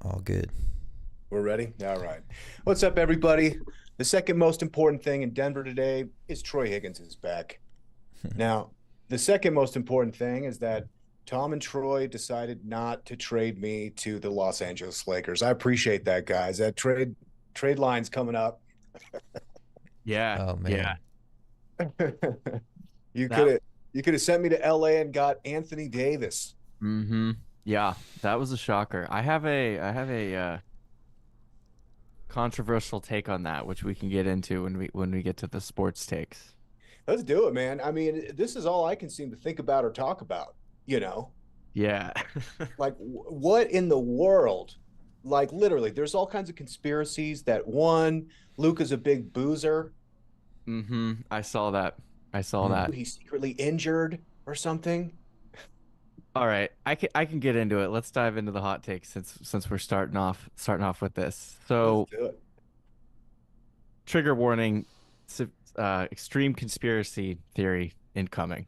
All good. We're ready? All right. What's up, everybody? The second most important thing in Denver today is Troy Higgins is back. Now, the second most important thing is that Tom and Troy decided not to trade me to the Los Angeles Lakers. I appreciate that, guys. That trade line's coming up. Yeah, Oh yeah. man. you could That have you could have sent me to LA and got Anthony Davis. mm-hmm. Yeah, that was a shocker. I have a controversial take on that, which we can get into when we get to the sports takes. Let's do it, man. I mean, this is all I can seem to think about or talk about, you know. Yeah. Like what in the world? Like literally, there's all kinds of conspiracies that one, Luca's a big boozer. Mm-hmm. I saw that. I saw Hmm. that. He's secretly injured or something. All right. I can get into it. Let's dive into the hot takes since we're starting off with this. Let's So, do it. trigger warning, extreme conspiracy theory incoming.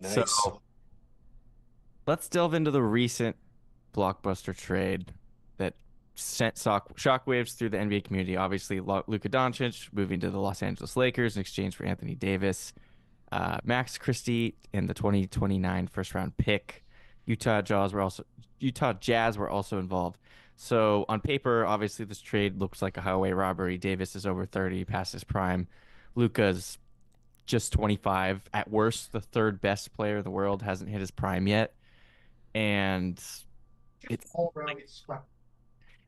So, Nice. let's delve into the recent blockbuster trade that sent shockwaves through the NBA community. Obviously, Luka Doncic moving to the Los Angeles Lakers in exchange for Anthony Davis, Max Christie, and the 2029 first round pick. Utah Jazz were also involved. So on paper, obviously this trade looks like a highway robbery. Davis is over 30, past his prime. Luka's just 25, at worst, the third best player in the world, hasn't hit his prime yet, and it's like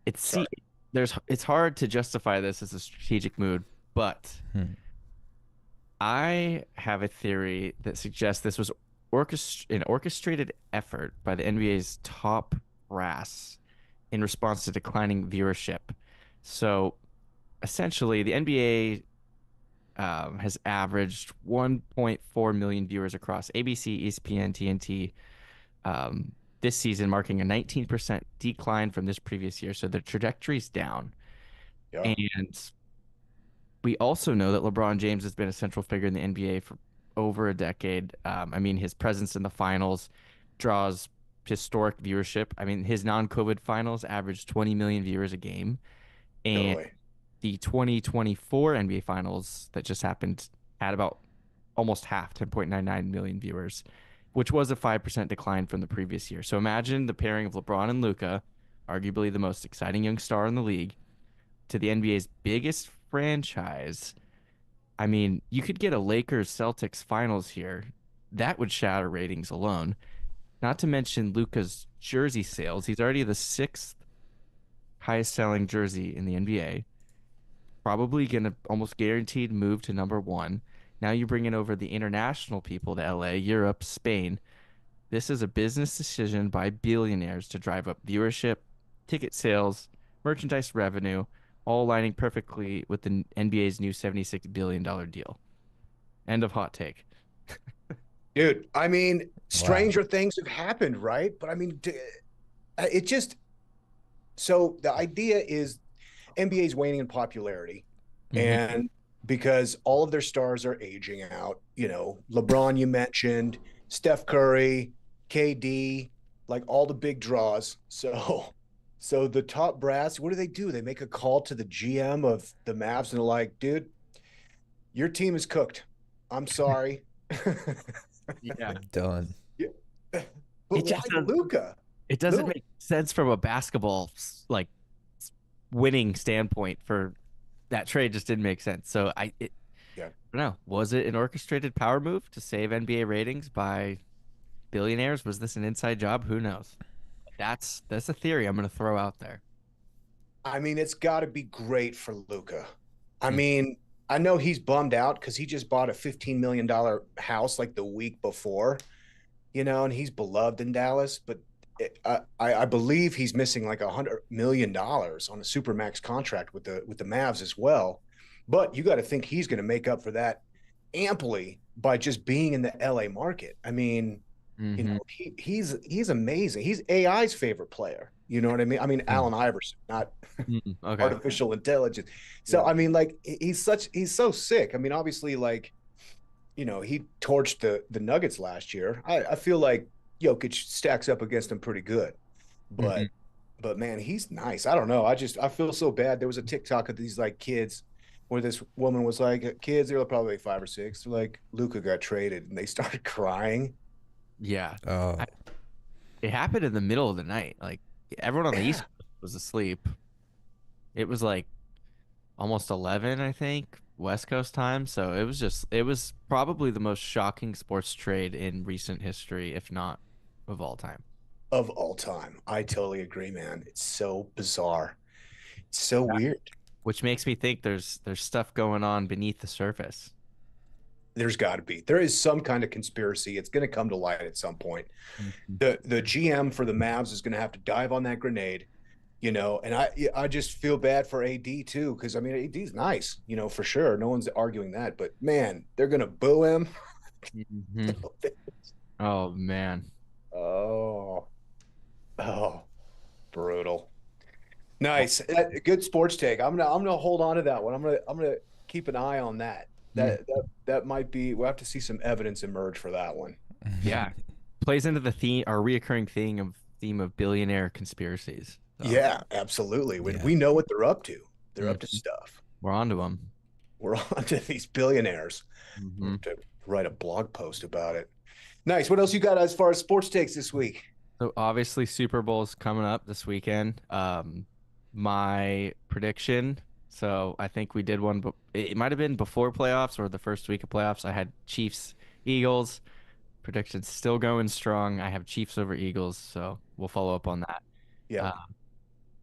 it's Sorry. see there's it's hard to justify this as a strategic move, but Hmm. I have a theory that suggests this was an orchestrated effort by the NBA's top brass in response to declining viewership. So essentially, the NBA has averaged 1.4 million viewers across ABC, ESPN, TNT, this season, marking a 19% decline from this previous year. So the trajectory's down. Yeah. And we also know that LeBron James has been a central figure in the NBA for over a decade. I mean, his presence in the finals draws historic viewership. I mean, his non-COVID finals averaged 20 million viewers a game. And Totally. the 2024 NBA finals that just happened had about almost half, 10.99 million viewers, which was a 5% decline from the previous year. So imagine the pairing of LeBron and Luka, arguably the most exciting young star in the league, to the NBA's biggest franchise. I mean, you could get a Lakers Celtics finals here. That would shatter ratings alone. Not to mention Luka's jersey sales. He's already the sixth highest selling jersey in the NBA. Probably gonna almost guaranteed move to number one. Now you bring in over the international people to LA, Europe, Spain. This is a business decision by billionaires to drive up viewership, ticket sales, merchandise revenue, all aligning perfectly with the NBA's new $76 billion deal. End of hot take. Dude, I mean, Wow. stranger things have happened, right? But I mean, it just so the idea is NBA's waning in popularity. Hmm. And because all of their stars are aging out, LeBron, you mentioned, Steph Curry, KD, like all the big draws. So the top brass, what do? They make a call to the GM of the Mavs and they're like, dude, your team is cooked. I'm sorry. Yeah. Done. Yeah. But It why just Luca? it doesn't Luke, make sense from a basketball like winning standpoint for that trade just didn't make sense. So yeah. I don't know. Was it an orchestrated power move to save NBA ratings by billionaires? Was this an inside job? Who knows? That's a theory I'm going to throw out there. I mean, it's got to be great for Luca. I Mm. mean, I know he's bummed out because he just bought a $15 million house like the week before, and he's beloved in Dallas. But I believe he's missing like $100 million on a supermax contract with the Mavs as well. But you got to think he's going to make up for that amply by just being in the LA market. I mean, Hmm. he's amazing. He's AI's favorite player. You know what I mean? I mean, Hmm. Allen Iverson, not Okay. artificial intelligence. So Yeah. I mean, like he's so sick. I mean, obviously, like he torched the Nuggets last year. I feel like Jokic stacks up against him pretty good. Hmm. But man, he's nice. I don't know. I feel so bad. There was a TikTok of these like kids where this woman was like, kids, they were probably like 5 or 6. They're like, Luca got traded, and they started crying. Yeah. Oh, I, it happened in the middle of the night. Like everyone on the East Yeah, Coast was asleep. It was like almost 11, I think, West Coast time. So it was probably the most shocking sports trade in recent history, if not of all time. of all time. I totally agree, man. It's so bizarre. It's so weird. Which makes me think there's stuff going on beneath the surface. There's got to be. There is some kind of conspiracy. It's going to come to light at some point. Mhm. The GM for the Mavs is going to have to dive on that grenade, and I just feel bad for AD too, because I mean AD's nice, for sure. No one's arguing that, but man, they're going to boo him. Mhm. Oh man. Oh, oh, brutal. Nice. Good sports take. I'm gonna hold on to that one. I'm gonna keep an eye on that. Mm. That might be. We'll have to see some evidence emerge for that one. Yeah. Plays into the theme our reoccurring theme of billionaire conspiracies. So Yeah, absolutely. When yeah. we know what they're up to mhm. stuff. We're on to them. We're on to these billionaires. We'll Hmm. have to write a blog post about it. Nice. What else you got as far as sports takes this week? So obviously Super Bowl's coming up this weekend. My prediction. So I think we did one, but it might have been before playoffs or the first week of playoffs. I had Chiefs, Eagles. Predictions still going strong. I have Chiefs over Eagles, so we'll follow up on that. Yep. Uh,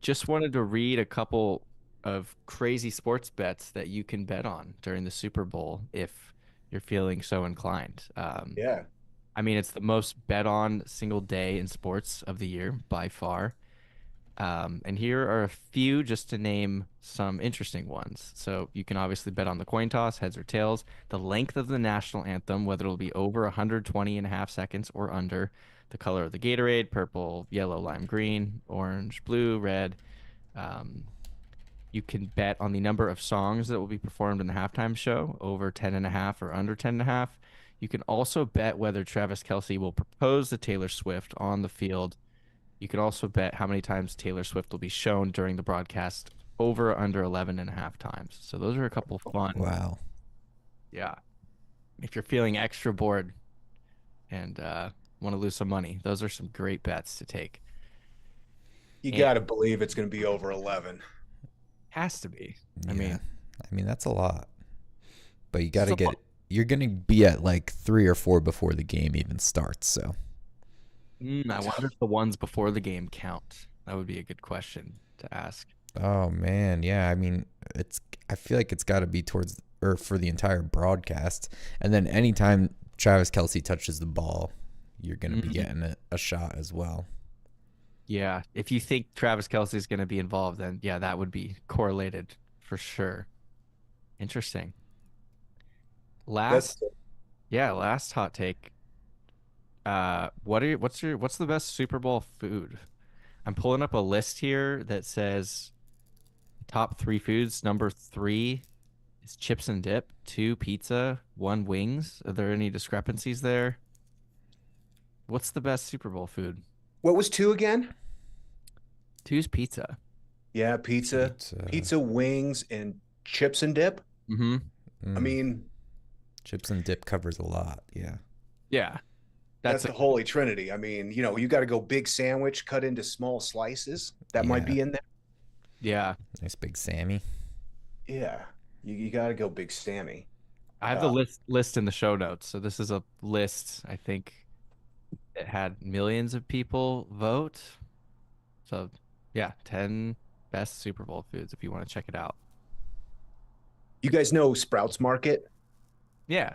just wanted to read a couple of crazy sports bets that you can bet on during the Super Bowl if you're feeling so inclined. Yeah. I mean, it's the most bet on single day in sports of the year by far. And here are a few just to name some interesting ones. So you can obviously bet on the coin toss, heads or tails, the length of the national anthem, whether it'll be over 120 and a half seconds or under, the color of the Gatorade, purple, yellow, lime, green, orange, blue, red. Um, you can bet on the number of songs that will be performed in the halftime show, over 10 and a half or under 10 and a half. You can also bet whether Travis Kelce will propose to Taylor Swift on the field. You can also bet how many times Taylor Swift will be shown during the broadcast, over or under 11 and a half times. So those are a couple fun. Wow. Yeah. If you're feeling extra bored and want to lose some money, those are some great bets to take. You And got to believe it's going to be over 11. has to be. I Yeah. mean, I mean, that's a lot. But you got it's to a get, you're going to be at like 3 or 4 before the game even starts. So, I wonder if the ones before the game count. That would be a good question to ask. oh man. Yeah. I mean, I feel like it's got to be towards, or for the entire broadcast. And then anytime Travis Kelce touches the ball, you're going to be Mhm. getting a shot as well. Yeah. If you think Travis Kelce is going to be involved, then yeah, that would be correlated for sure. Interesting. That's Last, yeah, last hot take. What's the best Super Bowl food? I'm pulling up a list here that says top three foods. Number three is chips and dip, two pizza, one wings. Are there any discrepancies there? What's the best Super Bowl food? what was two again? Two's pizza. Yeah, pizza, Pizza. pizza, wings, and chips and dip. Mm-hmm. I Mm, mean, chips and dip covers a lot. Yeah. Yeah, that's that's a the holy trinity. I mean, you got to go big sandwich cut into small slices. That might Yeah. be in there. yeah. Nice big Sammy. Yeah, you got to go big Sammy. I have the Uh, list in the show notes. So this is a list. I think it had millions of people vote. So yeah, 10 best Super Bowl foods if you want to check it out. you guys know Sprouts Market? Yeah.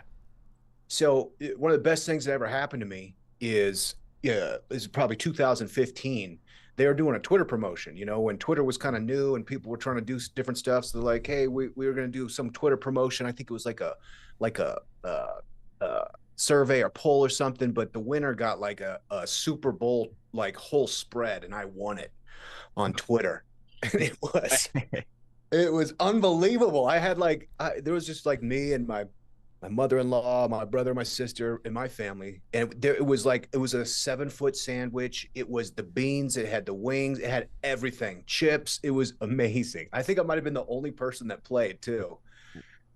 So one of the best things that ever happened to me is, yeah, is probably 2015. They were doing a Twitter promotion, when Twitter was kind of new and people were trying to do different stuff. So they're like, hey, we were going to do some Twitter promotion. I think it was like a survey or poll or something, but the winner got like a Super Bowl like whole spread, and I won it on Twitter. And it was unbelievable. I had there was just like me and my mother-in-law, my brother, my sister, and my family. And it was like it was a 7-foot sandwich. It was the beans, it had the wings, it had everything, chips. It was amazing. I think I might have been the only person that played too.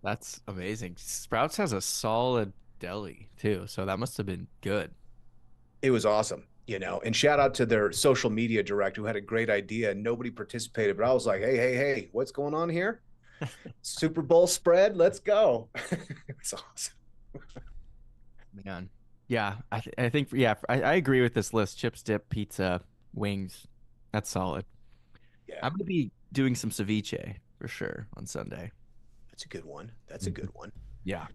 That's amazing. Sprouts has a solid deli too, so that must have been good. It was awesome, you know. And shout out to their social media director who had a great idea and nobody participated. But I was like, hey, what's going on here? Super Bowl spread, let's go. It's awesome. Man. Yeah, I think yeah, I agree with this list. Chips, dip, pizza, wings. That's solid. Yeah, I'm gonna be doing some ceviche for sure on Sunday. that's a good one. That's a good one. Yeah.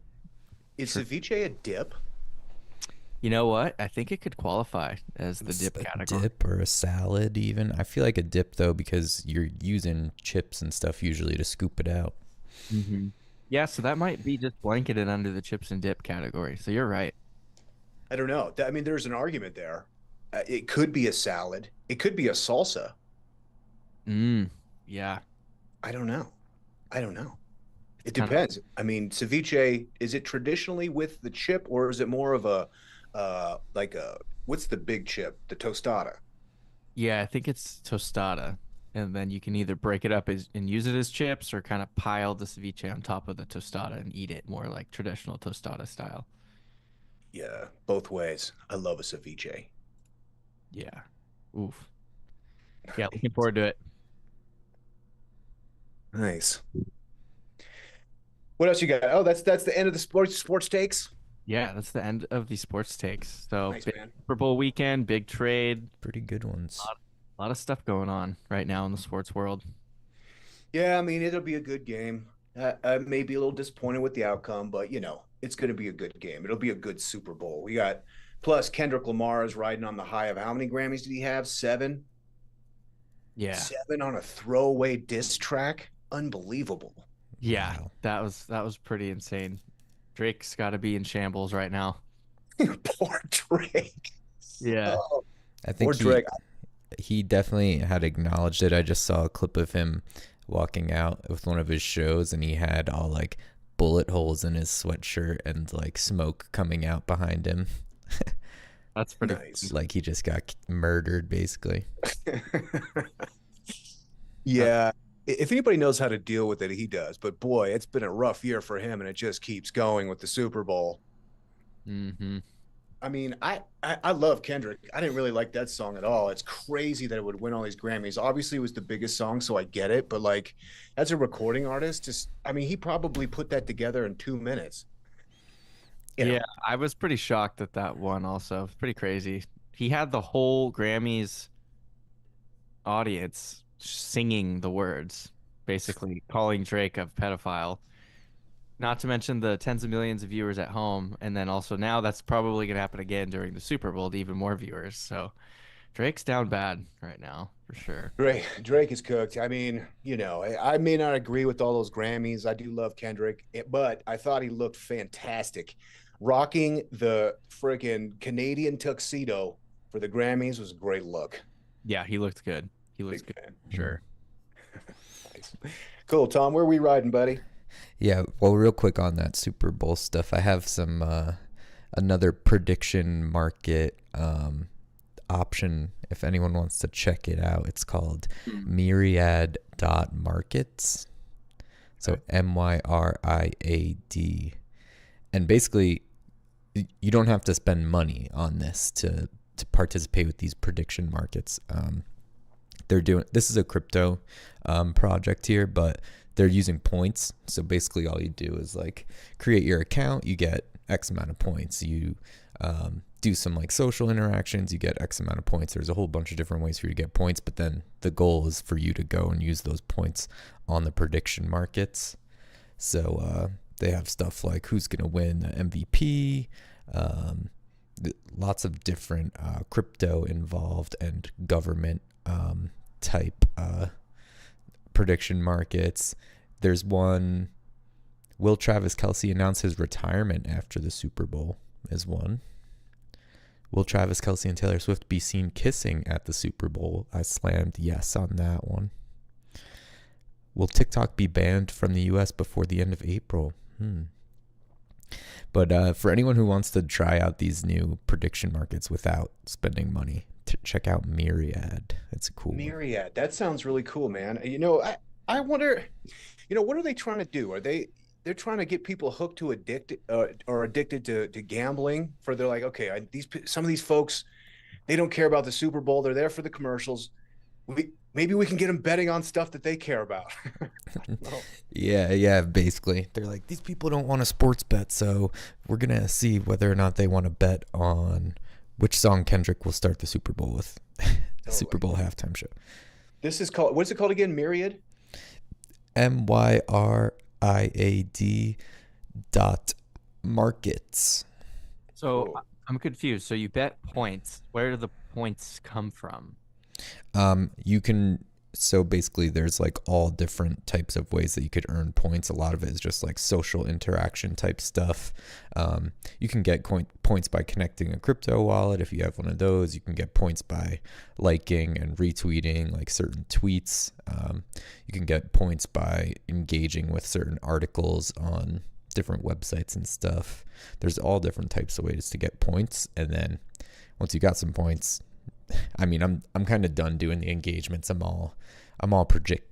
Is Sure. ceviche a dip? You know what? I think it could qualify as the It's dip a category. dip or a salad even. I feel like a dip though because you're using chips and stuff usually to scoop it out. Hmm. Yeah, so that might be just blanketed under the chips and dip category. So you're right. I don't know. I mean, there's an argument there. It could be a salad. It could be a salsa. Mm, yeah. I don't know. I don't know. It's It kind of depends. I mean, ceviche, is it traditionally with the chip or is it more of a like a what's the big chip? The tostada. yeah, I think it's tostada. And then you can either break it up and use it as chips or kind of pile the ceviche on top of the tostada and eat it more like traditional tostada style. Yeah, both ways. I love a ceviche. Yeah. Oof. Yeah, looking forward to it. Nice. What else you got? Oh, that's the end of the sports takes. Yeah, that's the end of the sports takes. So Nice, big man. Super Bowl weekend, big trade, Pretty good ones. a lot of stuff going on right now in the sports world. Yeah, I mean, it'll be a good game. I may be a little disappointed with the outcome, but you know, it's going to be a good game. It'll be a good Super Bowl. We got plus Kendrick Lamar is riding on the high of how many Grammys did he have? Seven? Yeah. Seven on a throwaway diss track? Unbelievable. Yeah, Wow. that was pretty insane. Drake's got to be in shambles right now. Poor Drake. Yeah. Oh, I poor think Drake. he definitely had acknowledged it. I just saw a clip of him walking out with one of his shows and he had all like bullet holes in his sweatshirt and like smoke coming out behind him. That's pretty Nice. Like he just got murdered basically. Yeah. If anybody knows how to deal with it, he does. But boy, it's been a rough year for him, and it just keeps going with the Super Bowl. Mm-hmm. I mean, I love Kendrick. I didn't really like that song at all. It's crazy that it would win all these Grammys. Obviously, it was the biggest song, so I get it. But like, as a recording artist, just I mean, he probably put that together in 2 minutes. You know, Yeah, I was pretty shocked at that one also. It's pretty crazy. He had the whole Grammys audience singing the words, basically calling Drake a pedophile. Not to mention the tens of millions of viewers at home, and then also now that's probably going to happen again during the Super Bowl to even more viewers. So Drake's down bad right now for sure. Drake is cooked. I mean, you know, I may not agree with all those Grammys. I do love Kendrick, but I thought he looked fantastic. Rocking the freaking Canadian tuxedo for the Grammys was a great look. Yeah, he looked good. He looks Big good. fan. Sure. Nice. Cool, Tom. Where are we riding, buddy? Yeah, well real quick on that Super Bowl stuff. I have some another prediction market option if anyone wants to check it out. It's called Myriad Markets. So MYRIAD. And basically you don't have to spend money on this to participate with these prediction markets. They're doing this is a crypto project here, but they're using points. So basically all you do is like create your account, you get X amount of points. You do some like social interactions, you get X amount of points. There's a whole bunch of different ways for you to get points, but then the goal is for you to go and use those points on the prediction markets. So they have stuff like who's going to win the MVP, lots of different crypto involved and government type prediction markets. There's one, will Travis Kelce announce his retirement after the Super Bowl is one. Will Travis Kelce and Taylor Swift be seen kissing at the Super Bowl? I slammed yes on that one. Will TikTok be banned from the US before the end of April? But for anyone who wants to try out these new prediction markets without spending money, check out Myriad. It's a cool one. Myriad. That sounds really cool, man. I wonder, what are they trying to do? They're trying to get people hooked to addicted or addicted to gambling for they're like, okay, some of these folks, they don't care about the Super Bowl. They're there for the commercials. Maybe we can get them betting on stuff that they care about. Yeah, basically. They're like, these people don't want a sports bet, so we're going to see whether or not they want to bet on which song Kendrick will start the Super Bowl with. Super Bowl halftime show. This is called, what's it called again? Myriad? MYRIAD.markets. So I'm confused. So you bet points. Where do the points come from? You can, so basically there's like all different types of ways that you could earn points. A lot of it is just like social interaction type stuff. You can get points by connecting a crypto wallet. If you have one of those, you can get points by liking and retweeting like certain tweets. You can get points by engaging with certain articles on different websites and stuff. There's all different types of ways to get points. And then once you got some points, I mean, I'm kind of done doing the engagements. I'm all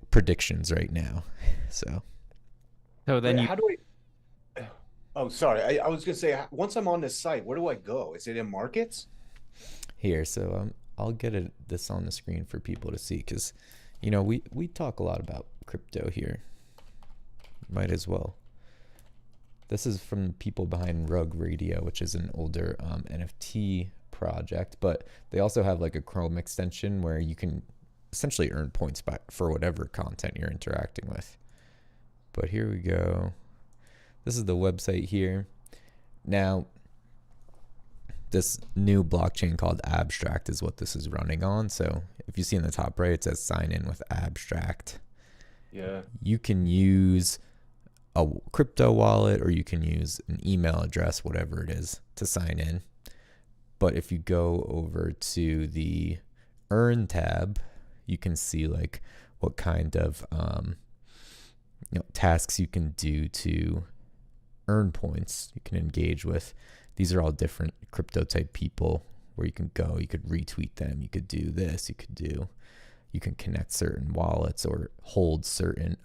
predictions right now. So then how do I? Oh, sorry. I was gonna say, once I'm on this site, where do I go? Is it in markets? here, so I'll get this on the screen for people to see because, we talk a lot about crypto here. Might as well. This is from the people behind Rug Radio, which is an older NFT project, but they also have like a Chrome extension where you can essentially earn points for whatever content you're interacting with. But here we go. This is the website here. Now, this new blockchain called Abstract is what this is running on. So if you see in the top right, it says sign in with Abstract. Yeah. You can use a crypto wallet or you can use an email address, whatever it is, to sign in. But if you go over to the Earn tab, you can see like what kind of tasks you can do to earn points. You can engage with. These are all different crypto type people where you can go. You could retweet them. You could do this. You can connect certain wallets or hold certain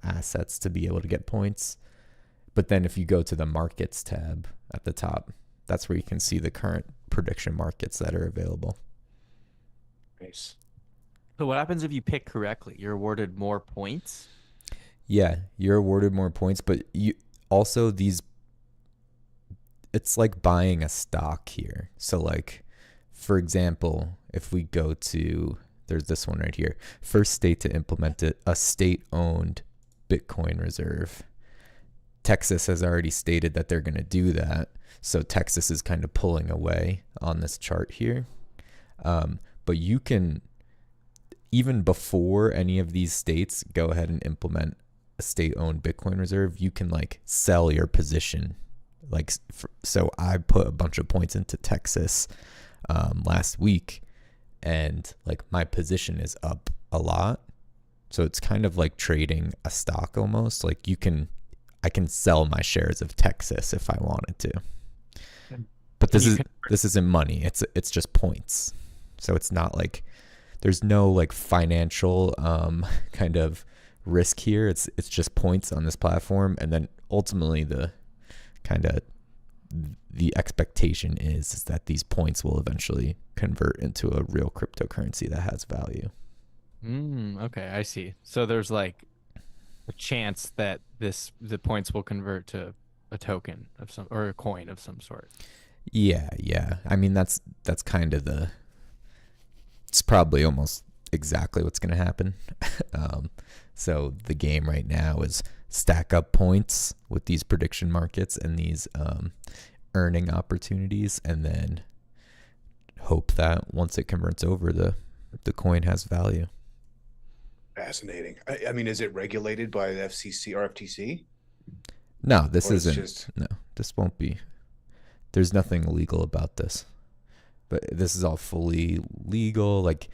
assets to be able to get points. But then if you go to the markets tab at the top, that's where you can see the current prediction markets that are available. Nice. So what happens if you pick correctly? You're awarded more points? Yeah, you're awarded more points, but you also it's like buying a stock here. So like, for example, if we go to, there's this one right here, first state to implement a state-owned Bitcoin reserve. Texas has already stated that they're going to do that. So Texas is kind of pulling away on this chart here. But you can, even before any of these states go ahead and implement a state-owned Bitcoin reserve, you can like sell your position. So I put a bunch of points into Texas last week, and like my position is up a lot. So it's kind of like trading a stock almost. Like I can sell my shares of Texas if I wanted to. But this isn't money. It's just points. So it's not like there's no like financial kind of risk here. It's just points on this platform, and then ultimately the expectation is that these points will eventually convert into a real cryptocurrency that has value. Okay, I see. So there's like a chance that the points will convert to a token of some or a coin of some sort. Yeah. I mean that's kind of it's probably almost exactly what's going to happen. So the game right now is stack up points with these prediction markets and these earning opportunities, and then hope that once it converts over, the coin has value. Fascinating. I mean, is it regulated by the FCC or FTC? No, this isn't. No, this won't be. There's nothing illegal about this. But this is all fully legal. Like,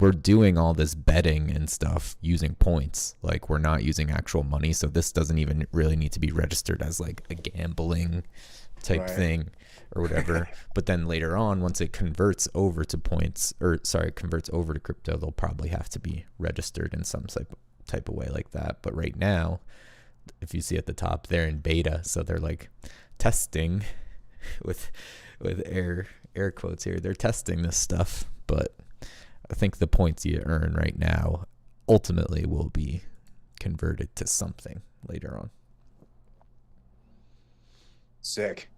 we're doing all this betting and stuff using points. Like, we're not using actual money, so this doesn't even really need to be registered as like a gambling type thing or whatever. But then later on, once it converts over to points, or sorry, converts over to crypto, they'll probably have to be registered in some type of way like that. But right now, if you see at the top, they're in beta, so they're like testing with air quotes here. They're testing this stuff, but I think the points you earn right now ultimately will be converted to something later on. Sick.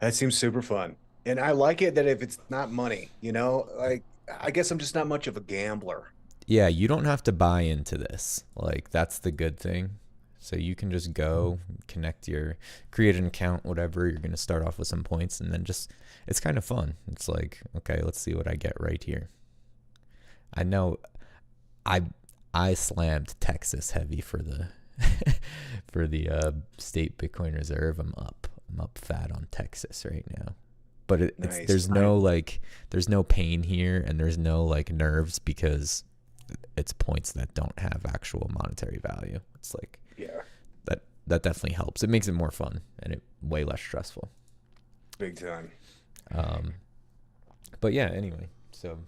That seems super fun. And I like it that if it's not money, you know, like, I guess I'm just not much of a gambler. Yeah, you don't have to buy into this. Like, that's the good thing. So you can just go create an account, whatever. You're going to start off with some points, and then it's kind of fun. It's like, okay, let's see what I get right here. I know I slammed Texas heavy for the for the state Bitcoin reserve. I'm up fat on Texas right now. But Nice. there's no pain here, and there's no like nerves, because it's points that don't have actual monetary value. It's like, Yeah, that definitely helps. It makes it more fun and way less stressful. big time. But yeah, anyway, so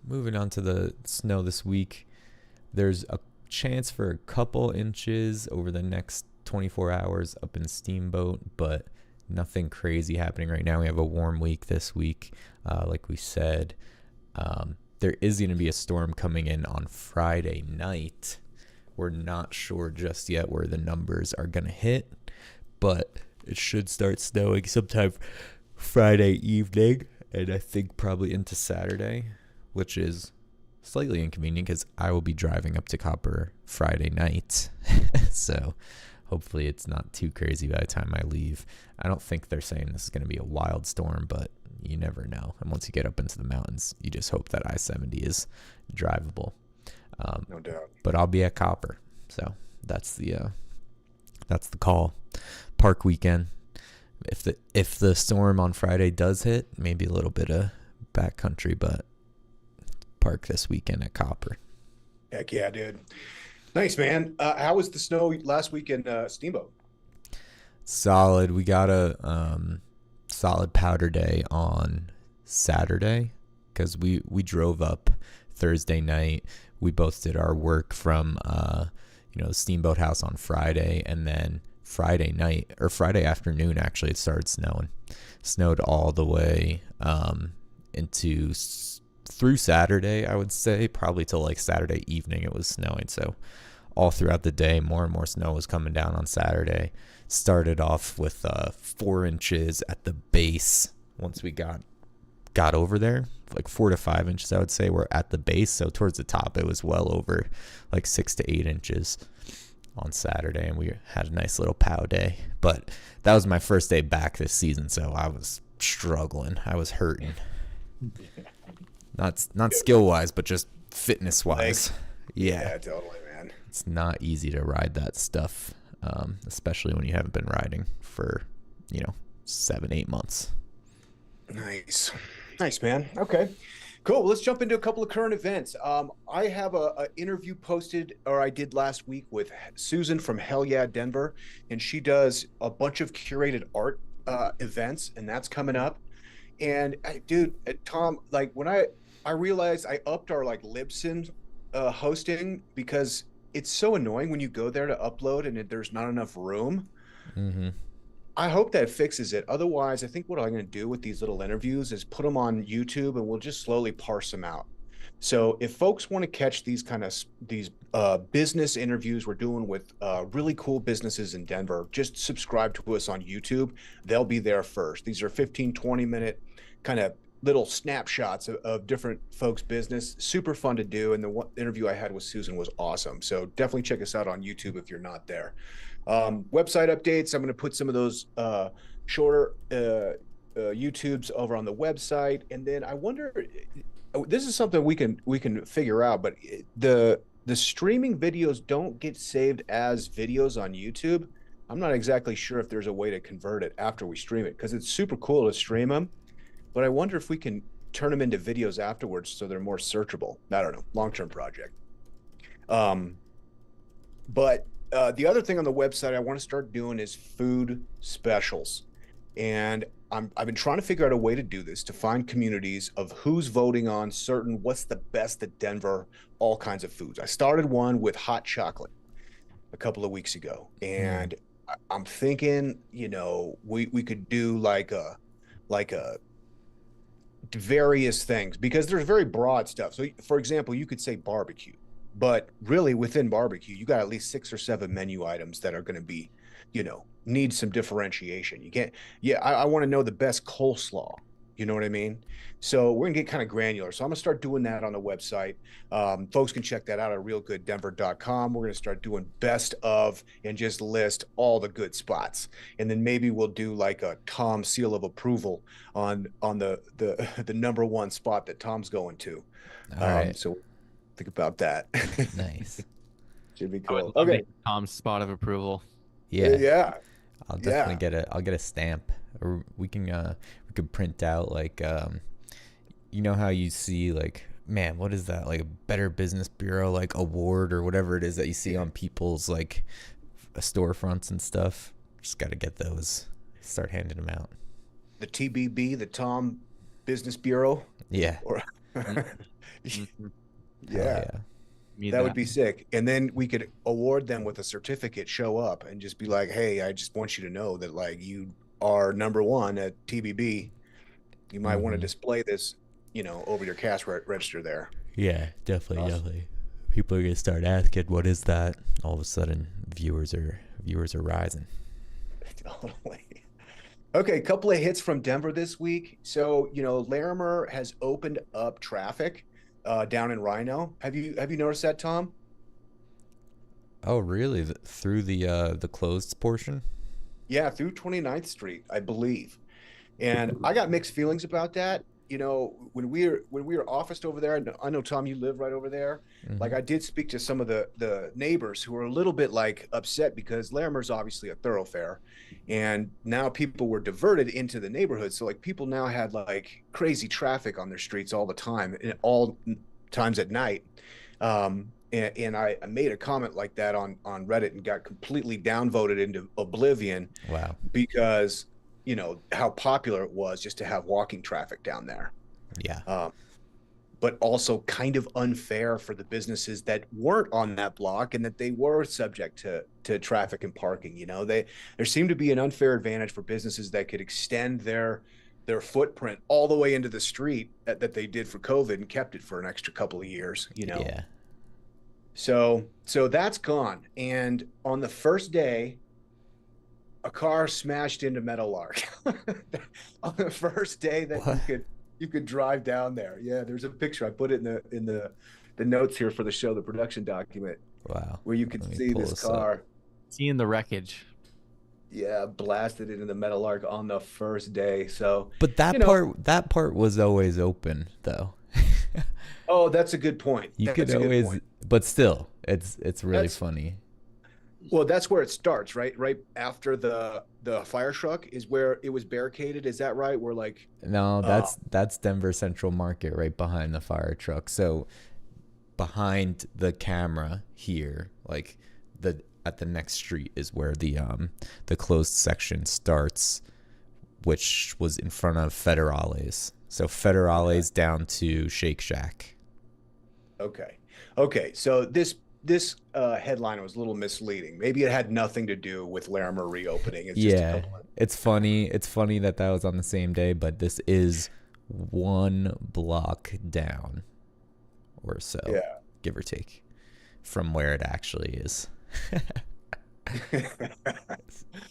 moving on to the snow this week, there's a chance for a couple inches over the next 24 hours up in Steamboat, but nothing crazy happening right now. We have a warm week this week, like we said. There is going to be a storm coming in on Friday night. We're not sure just yet where the numbers are going to hit, but it should start snowing sometime Friday evening, and I think probably into Saturday, which is slightly inconvenient because I will be driving up to Copper Friday night. So hopefully it's not too crazy by the time I leave. I don't think they're saying this is going to be a wild storm, but you never know. And once you get up into the mountains, you just hope that I-70 is drivable. No doubt. But I'll be at Copper, so that's the call. Park weekend. If the storm on Friday does hit, maybe a little bit of backcountry, but park this weekend at Copper. Heck yeah, dude. Nice, man. How was the snow last week in Steamboat? Solid. We got a solid powder day on Saturday because we drove up Thursday night. We both did our work from the Steamboat House on Friday, and then Friday night or Friday afternoon, actually, it started snowing. Snowed all the way through Saturday, I would say, probably till like Saturday evening it was snowing. So all throughout the day, more and more snow was coming down on Saturday. Started off with 4 inches at the base. Once we got over there, like 4 to 5 inches, I would say, we're at the base. So towards the top, it was well over like 6 to 8 inches on Saturday, and we had a nice little pow day. But that was my first day back this season, so I was struggling. I was hurting. Not skill wise, but just fitness wise. Yeah, totally, man. It's not easy to ride that stuff, especially when you haven't been riding for 7-8 months. Nice, man. Okay, cool. Let's jump into a couple of current events. I have a interview posted, or I did last week, with Susan from Hell Yeah Denver, and she does a bunch of curated art events, and that's coming up. And dude, Tom, like when I realized I upped our like Libsyn hosting, because it's so annoying when you go there to upload and there's not enough room. Mm-hmm. I hope that fixes it. Otherwise, I think what I'm going to do with these little interviews is put them on YouTube, and we'll just slowly parse them out. So if folks want to catch these business interviews we're doing with really cool businesses in Denver, just subscribe to us on YouTube. They'll be there first. These are 15, 20-minute kind of little snapshots of different folks' business. Super fun to do. And the one interview I had with Susan was awesome. So definitely check us out on YouTube if you're not there. Website updates. I'm going to put some of those shorter YouTubes over on the website. And then I wonder, this is something we can figure out, but the streaming videos don't get saved as videos on YouTube. I'm not exactly sure if there's a way to convert it after we stream it, because it's super cool to stream them. But I wonder if we can turn them into videos afterwards so they're more searchable. I don't know, long-term project. But the other thing on the website I want to start doing is food specials. And I've been trying to figure out a way to do this, to find communities of who's voting on certain, what's the best at Denver, all kinds of foods. I started one with hot chocolate a couple of weeks ago. And I'm thinking, you know, we could do like a various things, because there's very broad stuff. So for example, you could say barbecue, but really within barbecue, you got at least 6 or 7 menu items that are going to be, you know, need some differentiation. You can't, I want to know the best coleslaw. You know what I mean? So we're gonna get kind of granular. So I'm gonna start doing that on the website. Folks can check that out at realgooddenver.com. We're gonna start doing best of and just list all the good spots. And then maybe we'll do like a Tom seal of approval on the the number one spot that Tom's going to. All right. So think about that. Nice. Should be I would cool. love Okay. Tom's spot of approval. Yeah. Yeah. I'll definitely I'll get a stamp, or we could print out like you know how you see like, man, what is that, like a Better Business Bureau like award or whatever it is that you see on people's like storefronts and stuff. Just got to get those, start handing them out. The TBB, the Tom Business Bureau. Yeah. Or Mhm. yeah. Need That would be sick. And then we could award them with a certificate, show up and just be like, hey, I just want you to know that like you are number one at TBB. You might want to display this, you know, over your cash register there. Yeah, definitely, Awesome. definitely. People are gonna start asking, what is that? All of a sudden, viewers are rising. Totally. Okay, a couple of hits from Denver this week. So, you know, Larimer has opened up traffic down in Rhino. Have you noticed that, Tom? Oh, really? Through the closed portion? Yeah, through 29th Street, I believe. And I got mixed feelings about that. You know, when we were officed over there, I know Tom, you live right over there. Like I did speak to some of the neighbors who were a little bit like upset because Larimer's obviously a thoroughfare, and now people were diverted into the neighborhood. So like people now had like crazy traffic on their streets all the time, and all times at night. And I made a comment like that on Reddit and got completely downvoted into oblivion. Wow. Because you know how popular it was just to have walking traffic down there. Yeah. But also kind of unfair for the businesses that weren't on that block and that they were subject to traffic and parking. You know, there seemed to be an unfair advantage for businesses that could extend their footprint all the way into the street that they did for COVID and kept it for an extra couple of years, you know? Yeah. So that's gone. And on the first day, a car smashed into Meadowlark on the first day that you could drive down there. Yeah, there's a picture. I put it in the notes here for the show, the production document. Wow. Where you can see this car. Seeing the wreckage. Yeah, blasted into the Meadowlark on the first day. So, but that part was always open though. Oh, that's a good point. You could always, but still, it's really funny. Well, that's where it starts, right? Right after the fire truck is where it was barricaded. Is that right? We're like, no, that's Denver Central Market, right behind the fire truck. So behind the camera here, like at the next street is where the closed section starts, which was in front of Federales. So Federales down to Shake Shack. Okay. So this headline was a little misleading. Maybe it had nothing to do with Larimer reopening. It's just it's funny. It's funny that was on the same day, but this is 1 block down or so, give or take, from where it actually is.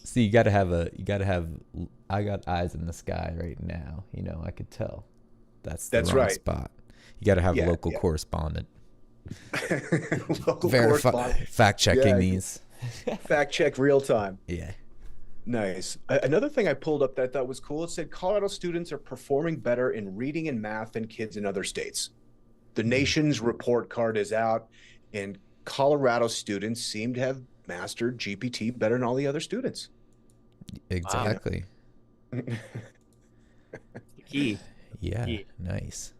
See, you gotta have I got eyes in the sky right now. You know, I could tell. That's the wrong spot. You gotta have a local correspondent. Fact checking these. Fact check real time. Yeah. Nice. Another thing I pulled up that I thought was cool, it said Colorado students are performing better in reading and math than kids in other states. The nation's report card is out, and Colorado students seem to have mastered GPT better than all the other students. Exactly. Key. Yeah, Yeah. nice.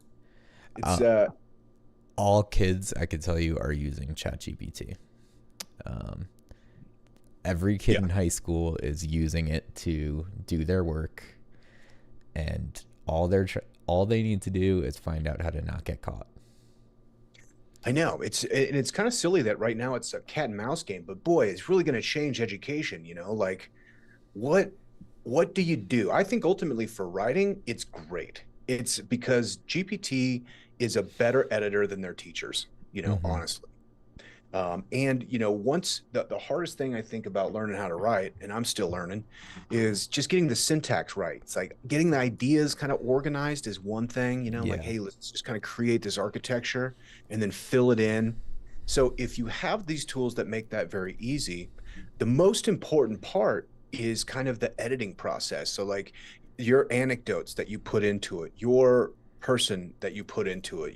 It's Uh, all kids, I could tell you, are using ChatGPT. Um, every kid yeah. in high school is using it to do their work, and all they need to do is find out how to not get caught. I know it's kind of silly that right now it's a cat and mouse game, but boy, it's really going to change education. Like what what do you do? I think ultimately for writing, it's great. It's because GPT is a better editor than their teachers. Mm-hmm. Honestly. And once the hardest thing I think about learning how to write, and I'm still learning, is just getting the syntax right. It's like getting the ideas kind of organized is one thing, like, Yeah. hey, let's just kind of create this architecture and then fill it in. So if you have these tools that make that very easy, the most important part is kind of the editing process. So like your anecdotes that you put into it, your person that you put into it,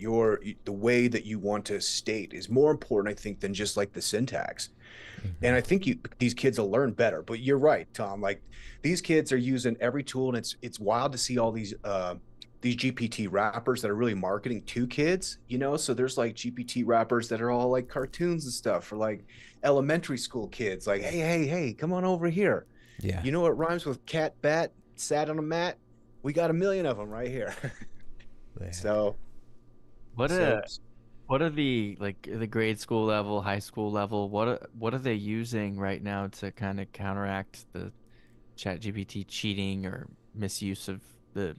the way that you want to state is more important, I think, than just like the syntax. And Mm-hmm. I think these kids will learn better. But you're right, Tom. Like these kids are using every tool, and it's wild to see all these GPT rappers that are really marketing to kids. So there's like GPT rappers that are all like cartoons and stuff for like elementary school kids. Like, hey, hey, hey, come on over here. Yeah. You know what rhymes with cat, bat, sat on a mat? We got a million of them right here. Yeah. So, What so what are the like the grade school level, high school level? What are they using right now to kind of counteract the Chat GPT cheating or misuse of the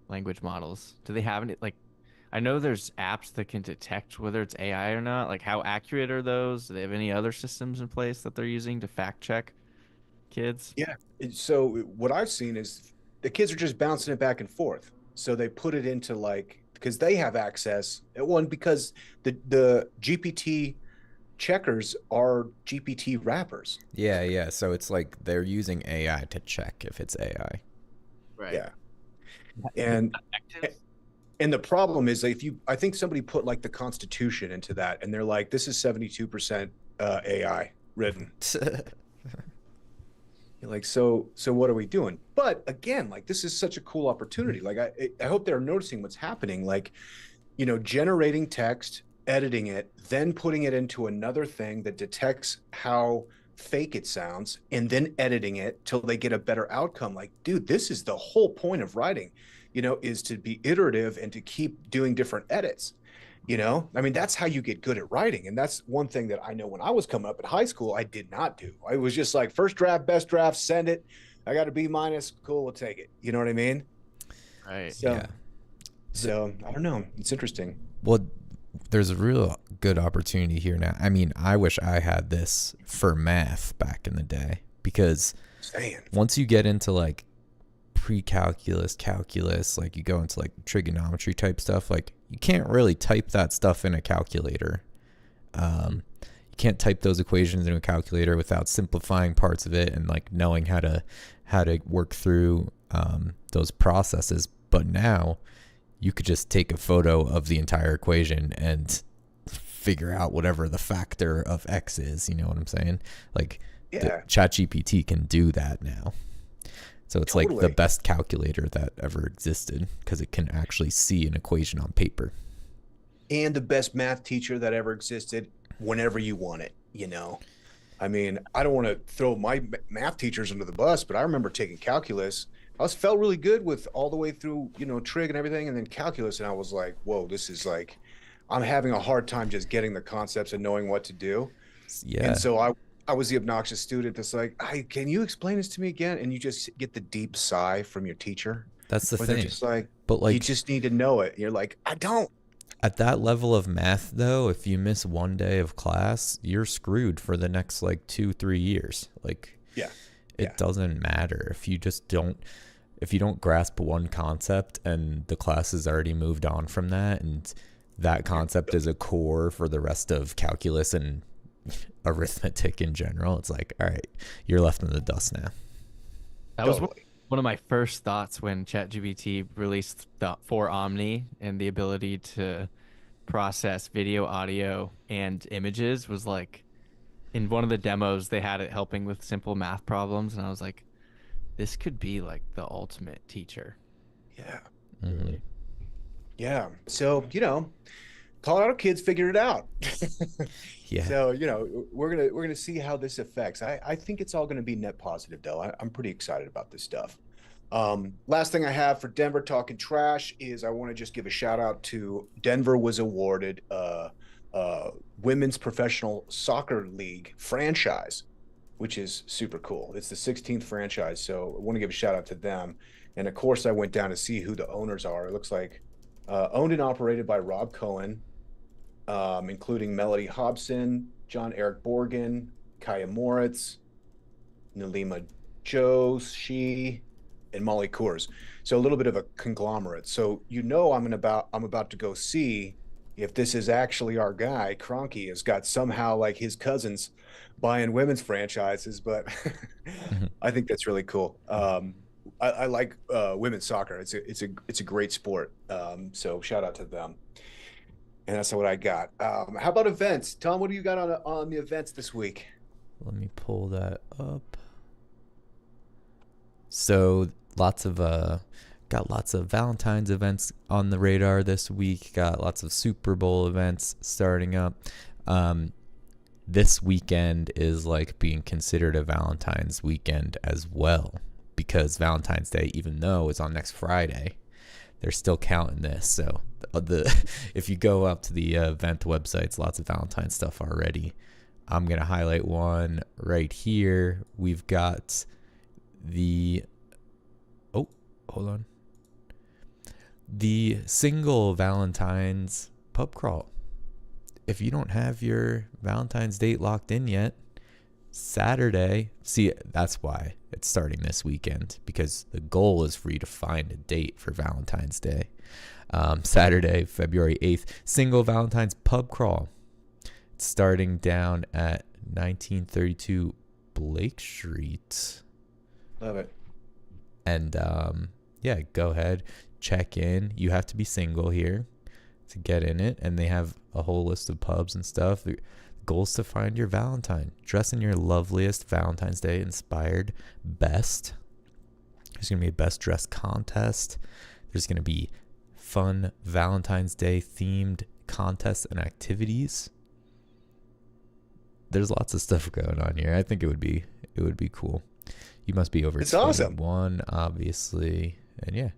language models? Do they have any like? I know there's apps that can detect whether it's AI or not. Like, how accurate are those? Do they have any other systems in place that they're using to fact check kids? yeah. So what I've seen is the kids are just bouncing it back and forth. So they put it into like because they have access. One because the GPT checkers are GPT wrappers. Yeah, yeah. So it's like they're using AI to check if it's AI. Right. Yeah, Is and that effective? and the problem is if you, I think somebody put like the Constitution into that, and they're like, this is 72% AI written. You're like, so what are we doing? But again, like this is such a cool opportunity. Like I hope they're noticing what's happening. Like, generating text, editing it, then putting it into another thing that detects how fake it sounds, and then editing it till they get a better outcome. Like, dude, this is the whole point of writing, is to be iterative and to keep doing different edits. I mean, that's how you get good at writing. And that's one thing that I know when I was coming up in high school, I did not do. I was just like, first draft, best draft, send it. I got a B minus. Cool, we'll take it. You know what I mean? Right. So, Yeah. The, so I don't know. It's interesting. well, there's a real good opportunity here now. I mean, I wish I had this for math back in the day because Saying. once you get into like pre-calculus, calculus, like you go into like trigonometry type stuff, like you can't really type that stuff in a calculator. You can't type those equations in a calculator without simplifying parts of it and like knowing how to work through those processes. But now you could just take a photo of the entire equation and figure out whatever the factor of x is. You know what I'm saying? Like the Yeah, ChatGPT can do that now. So it's like the totally. best calculator that ever existed because it can actually see an equation on paper. And the best math teacher that ever existed whenever you want it. I mean, I don't want to throw my math teachers under the bus, but I remember taking calculus. Felt really good with all the way through, trig and everything, and then calculus, and I was like, whoa, this is like, I'm having a hard time just getting the concepts and knowing what to do. And Yeah, so I was the obnoxious student that's like, hey, can you explain this to me again? And you just get the deep sigh from your teacher, that's the where they're thing. just like, But you like just need to know it. You're like, I don't. at that level of math though, if you miss one day of class, you're screwed for the next like 2-3 years. Like Yeah. Yeah. it doesn't matter if you don't grasp one concept and the class has already moved on from that, and that concept is a core for the rest of calculus and arithmetic in general, it's like, all right, you're left in the dust now. That was Totally. one of my first thoughts when ChatGPT released the for Omni and the ability to process video, audio, and images was like in one of the demos they had it helping with simple math problems, and I was like, this could be like the ultimate teacher. Yeah. Mm-hmm. Yeah. So, Colorado kids figured it out. Yeah. So, we're gonna see how this affects. I think it's all gonna be net positive though. I'm pretty excited about this stuff. Last thing I have for Denver talking trash is I want to just give a shout out to Denver was awarded women's professional soccer league franchise, which is super cool. It's the 16th franchise, so I want to give a shout out to them. And of course, I went down to see who the owners are. It looks like owned and operated by Rob Cohen, including Melody Hobson, John Eric Borgen, Kaya Moritz, Nalima Joshi, and Molly Coors. So a little bit of a conglomerate. So I'm about to go see if this is actually our guy. Kroenke has got somehow like his cousins buying women's franchises, but Mm-hmm. I think that's really cool. I like women's soccer. It's a great sport. So shout out to them. And that's what I got. How about events, Tom? What do you got on the events this week? Let me pull that up. So got lots of Valentine's events on the radar this week. Got lots of Super Bowl events starting up. This weekend is like being considered a Valentine's weekend as well, because Valentine's Day, even though it's on next Friday, they're still counting this. So if you go up to the event websites, lots of Valentine's stuff already. I'm gonna highlight one right here. We've got the hold on. The single Valentine's pub crawl. If you don't have your Valentine's date locked in yet, Saturday, see, that's why it's starting this weekend, because the goal is for you to find a date for Valentine's Day. Saturday, February 8th, single Valentine's pub crawl. It's starting down at 1932 Blake Street. Love it. And yeah, go ahead, check in. You have to be single here to get in it, and they have a whole list of pubs and stuff. The goal is to find your Valentine. Dress in your loveliest Valentine's Day inspired best. There's going to be a best dress contest. There's going to be fun Valentine's Day themed contests and activities. There's lots of stuff going on here. I think it would be cool. You must be over It's 21, obviously. And yeah,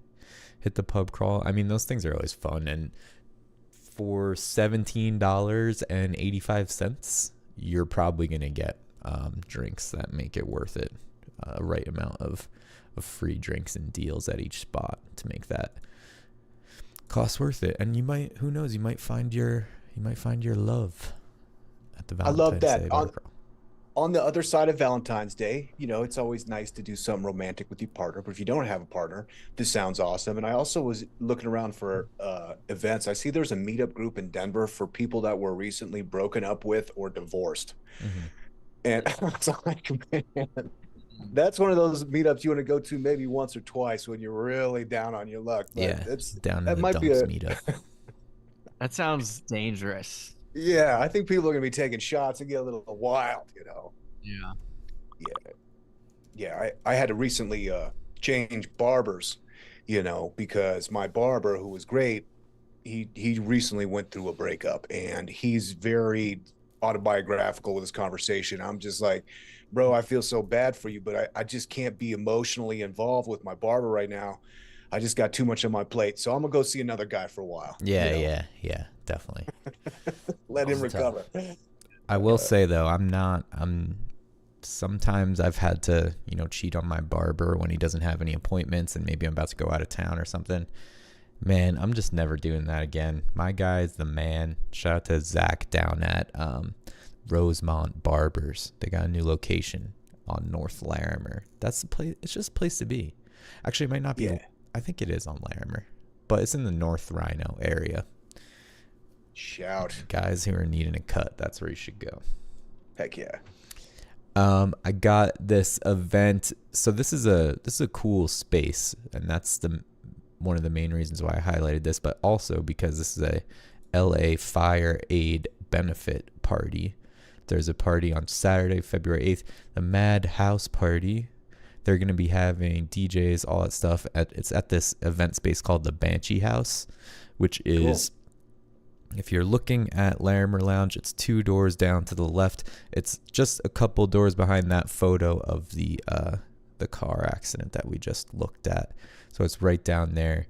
hit the pub crawl. I mean, those things are always fun. And for $17.85, you're probably going to get drinks that make it worth it. A right amount of free drinks and deals at each spot to make that cost worth it. And you might, who knows, you might find your love at the Valentine's I love that. Day pub crawl. On the other side of Valentine's Day, it's always nice to do something romantic with your partner. But if you don't have a partner, this sounds awesome. And I also was looking around for events. I see there's a meetup group in Denver for people that were recently broken up with or divorced. Mm-hmm. And I was like, man, that's one of those meetups you want to go to maybe once or twice when you're really down on your luck. But Yeah, down in that the might dumps be a meetup. That sounds dangerous. Yeah, I think people are going to be taking shots and get a little wild, Yeah. Yeah, I had to recently change barbers, because my barber, who was great, he recently went through a breakup, and he's very autobiographical with his conversation. I'm just like, bro, I feel so bad for you, but I just can't be emotionally involved with my barber right now. I just got too much on my plate. So I'm going to go see another guy for a while. Yeah, definitely. Let him recover. I will say though, sometimes I've had to, cheat on my barber when he doesn't have any appointments and maybe I'm about to go out of town or something. Man, I'm just never doing that again. My guy's the man. Shout out to Zach down at Rosemont Barbers. They got a new location on North Larimer. That's the place. It's just a place to be. Actually, it might not be. Yeah. I think it is on Larimer, but it's in the North Rhino area. Shout. Guys who are needing a cut, that's where you should go. Heck yeah. I got this event. So this is a cool space, and that's one of the main reasons why I highlighted this, but also because this is a LA Fire Aid benefit party. There's a party on Saturday, February 8th, the Mad House Party. They're going to be having DJs, all that stuff. It's at this event space called the Banshee House, which is, if you're looking at Larimer Lounge, it's 2 doors down to the left. It's just a couple doors behind that photo of the car accident that we just looked at. So it's right down there,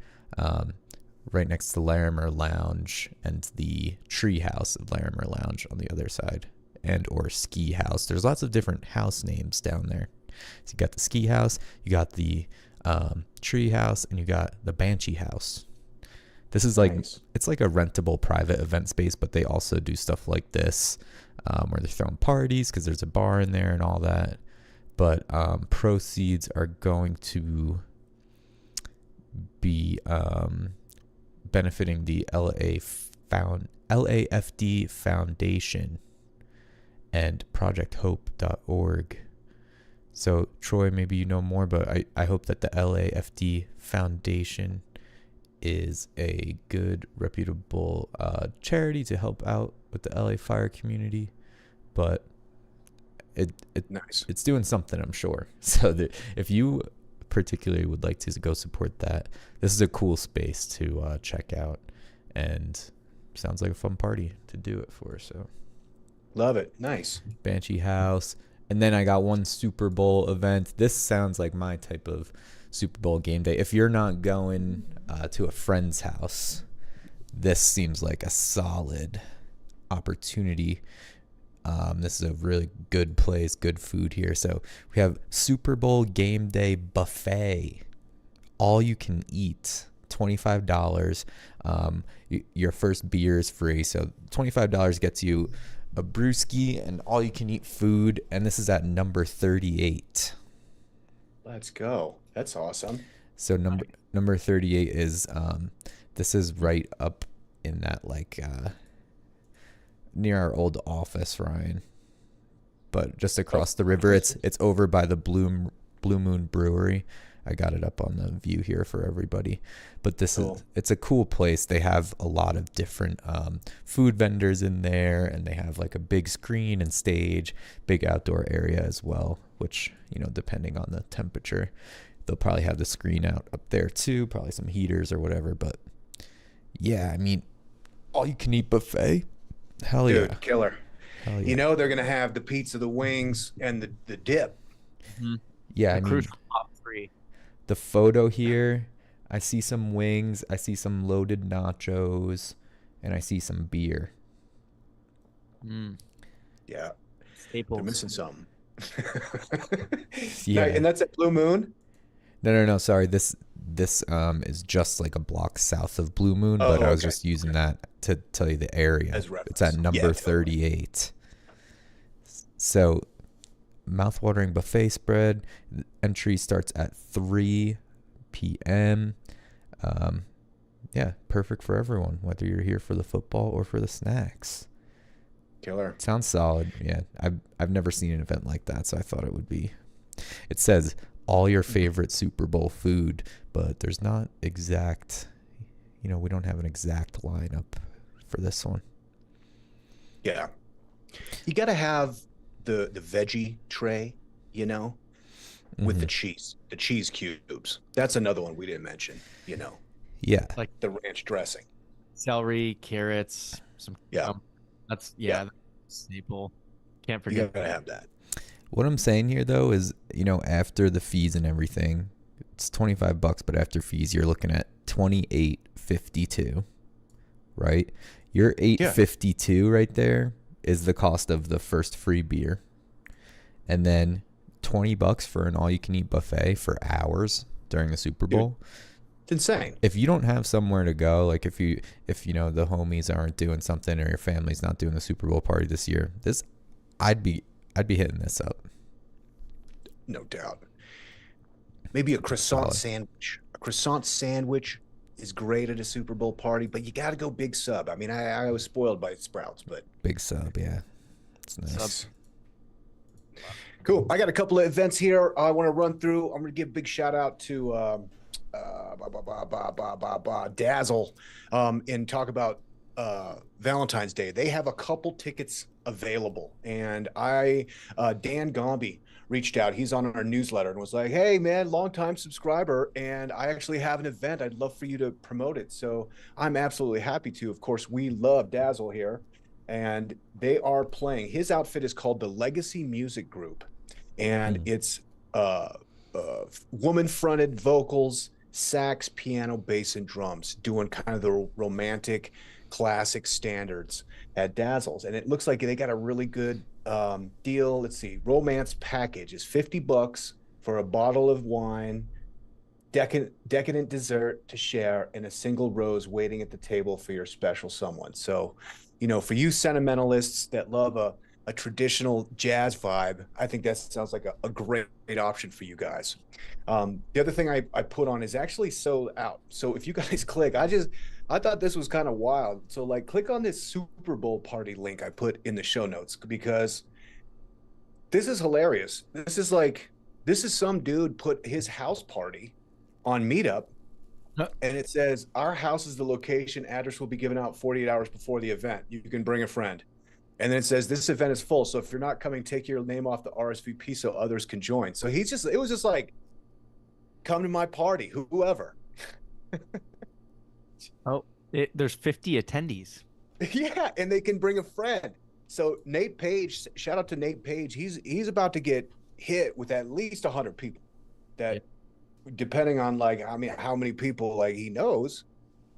right next to Larimer Lounge and the Tree House of Larimer Lounge on the other side, and or Ski House. There's lots of different house names down there. So you got the Ski House, you got the Tree House, and you got the Banshee House. This is like, Nice. it's like a rentable private event space, but they also do stuff like this, where they're throwing parties because there's a bar in there and all that. But proceeds are going to be benefiting the LAFD Foundation and projecthope.org. So Troy, maybe you know more, but I hope that the LAFD Foundation is a good, reputable charity to help out with the LA fire community. But Nice. it's doing something, I'm sure. So if you particularly would like to go support that, this is a cool space to check out, and sounds like a fun party to do it for. So Love it. Nice. Banshee House. And then I got one Super Bowl event. This sounds like my type of Super Bowl game day. If you're not going to a friend's house, this seems like a solid opportunity. This is a really good place, good food here. So we have Super Bowl game day buffet, all you can eat, $25. Your first beer is free. So $25 gets you a brewski and all you can eat food. And this is at number 38. Let's go. That's awesome. So number 38 is, this is right up in that, like, near our old office, Ryan, but just across the river. It's over by the Blue Moon Brewery. I got it up on the view here for everybody. But it's a cool place. They have a lot of different food vendors in there, and they have like a big screen and stage, big outdoor area as well, which, depending on the temperature, they'll probably have the screen out up there too, probably some heaters or whatever. But yeah, I mean, all you can eat buffet. Hell Dude, yeah. killer. Hell yeah. They're going to have the pizza, the wings, and the dip. Mm-hmm. Yeah, The crucial top 3. The photo here, I see some wings, I see some loaded nachos, and I see some beer. Yeah. Staples. They're missing something. Yeah. And that's at Blue Moon? No. Sorry. This is just like a block south of Blue Moon, Oh, but I was okay. just using that to tell you the area. As reference. It's at number Yeah, totally. 38. So, mouthwatering buffet spread. Entry starts at 3 p.m. Yeah, perfect for everyone, whether you're here for the football or for the snacks. Killer. Sounds solid. Yeah, I've never seen an event like that, so I thought it would be. It says all your favorite Super Bowl food, but there's not exact. We don't have an exact lineup for this one. Yeah. You got to have the veggie tray, with the cheese cubes. That's another one we didn't mention, Yeah. Like the ranch dressing. celery, carrots, some. Yeah. That's Yeah. staple. Can't You forget. got to have that. What I'm saying here though is, after the fees and everything, it's $25, but after fees you're looking at $28.52, right? Your $8.52 right there is the cost of the first free beer. And then $20 for an all-you-can-eat buffet for hours during the Super Bowl. It's insane. If you don't have somewhere to go, like if the homies aren't doing something or your family's not doing the Super Bowl party this year, I'd be hitting this up. No doubt. Maybe a croissant sandwich. A croissant sandwich is great at a Super Bowl party, but you got to go big sub. I mean, I was spoiled by Sprouts, but Big sub, yeah. It's nice. Cool. I got a couple of events here I want to run through. I'm going to give a big shout out to Dazzle and talk about Valentine's Day. They have a couple tickets available, and Dan Gombe reached out. He's on our newsletter and was like, "Hey, man, longtime subscriber, and I actually have an event. I'd love for you to promote it." So I'm absolutely happy to. Of course, we love Dazzle here, and they are playing. His outfit is called the Legacy Music Group, and it's woman-fronted vocals, sax, piano, bass, and drums, doing kind of the romantic, classic standards at Dazzles. And it looks like they got a really good deal. Let's see, romance package is $50 for a bottle of wine, decadent dessert to share, and a single rose waiting at the table for your special someone. So, for you sentimentalists that love a traditional jazz vibe, I think that sounds like a great option for you guys. The other thing I put on is actually sold out. So if you guys click, I thought this was kind of wild. So like click on this Super Bowl party link I put in the show notes, because this is hilarious. This is some dude put his house party on Meetup, and it says, "Our house is the location. Address will be given out 48 hours before the event. You can bring a friend." And then it says, "This event is full. So if you're not coming, take your name off the RSVP so others can join." So it was just like, "Come to my party, whoever." Oh, there's 50 attendees. Yeah, and they can bring a friend. So Nate Page, shout out to Nate Page. He's about to get hit with at least 100 people. That, depending on like how many people like he knows,